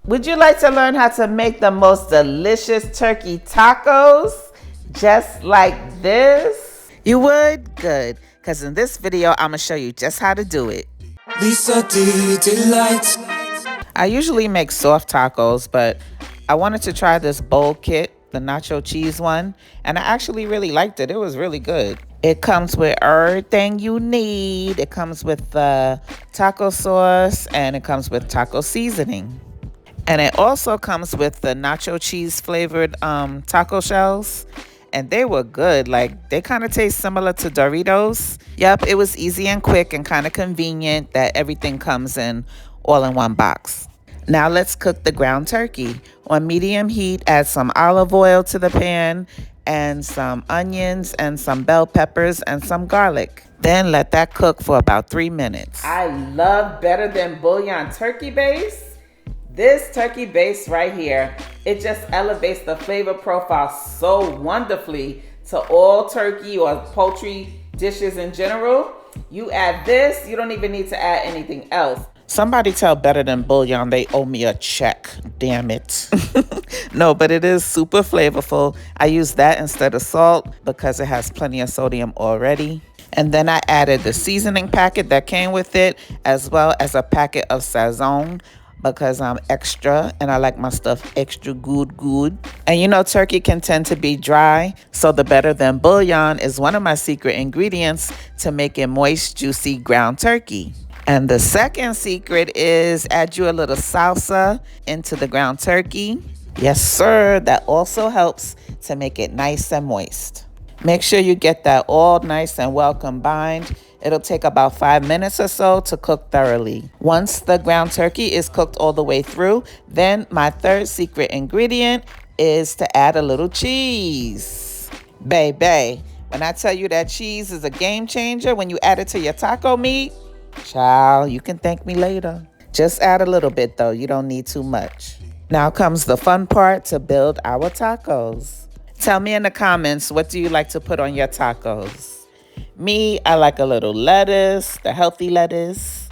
Would you like to learn how to make the most delicious turkey tacos just like this? You would? Good, because in this video, I'm going to show you just how to do it. Lisa D Delight. I usually make soft tacos, but I wanted to try this bowl kit, the nacho cheese one, and I actually really liked it. It was really good. It comes with everything you need. It comes with taco sauce, and it comes with taco seasoning. And it also comes with the nacho cheese flavored taco shells. And they were good. Like, they kind of taste similar to Doritos. Yep, it was easy and quick and kind of convenient that everything comes in all in one box. Now let's cook the ground turkey. On medium heat, add some olive oil to the pan and some onions and some bell peppers and some garlic. Then let that cook for about 3 minutes. I love Better Than Bouillon turkey base. This turkey base right here, it just elevates the flavor profile so wonderfully to all turkey or poultry dishes in general. You add this, you don't even need to add anything else. Somebody tell Better Than Bouillon they owe me a check, damn it. No, but it is super flavorful. I use that instead of salt because it has plenty of sodium already. And then I added the seasoning packet that came with it, as well as a packet of Sazon, because I'm extra and I like my stuff extra good. And you know, turkey can tend to be dry, so the Better Than Bouillon is one of my secret ingredients to make it moist, juicy ground turkey. And the second secret is add you a little salsa into the ground turkey. Yes, sir, that also helps to make it nice and moist. Make sure you get that all nice and well combined. It'll take about 5 minutes or so to cook thoroughly. Once the ground turkey is cooked all the way through, then my third secret ingredient is to add a little cheese. Baby, when I tell you that cheese is a game changer when you add it to your taco meat, child, you can thank me later. Just add a little bit though, you don't need too much. Now comes the fun part to build our tacos. Tell me in the comments, what do you like to put on your tacos? Me, I like a little lettuce, the healthy lettuce,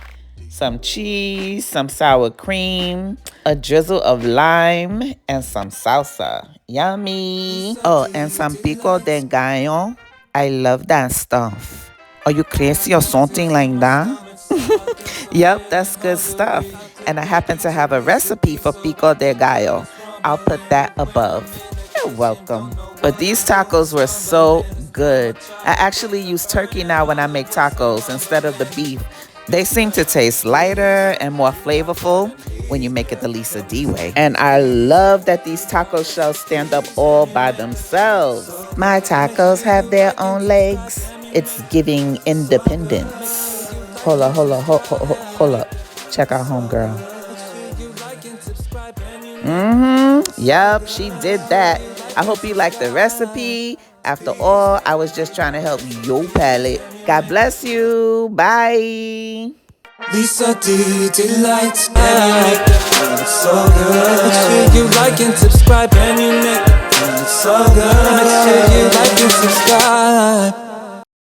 some cheese, some sour cream, a drizzle of lime, and some salsa. Yummy. Oh, and some pico de gallo. I love that stuff. Are you crazy or something like that? Yep, that's good stuff. And I happen to have a recipe for pico de gallo. I'll put that above. You're welcome. But these tacos were so good. I actually use turkey now when I make tacos instead of the beef. They seem to taste lighter and more flavorful when you make it the Lisa D way. And I love that these taco shells stand up all by themselves. My tacos have their own legs. It's giving independence. Hold up. Check out homegirl. Yep, she did that. I hope you like the recipe. After all, I was just trying to help your palate. God bless you. Bye. Lisa D Delight. So good. Make sure you like and subscribe and you make it so good. Make sure you like and subscribe.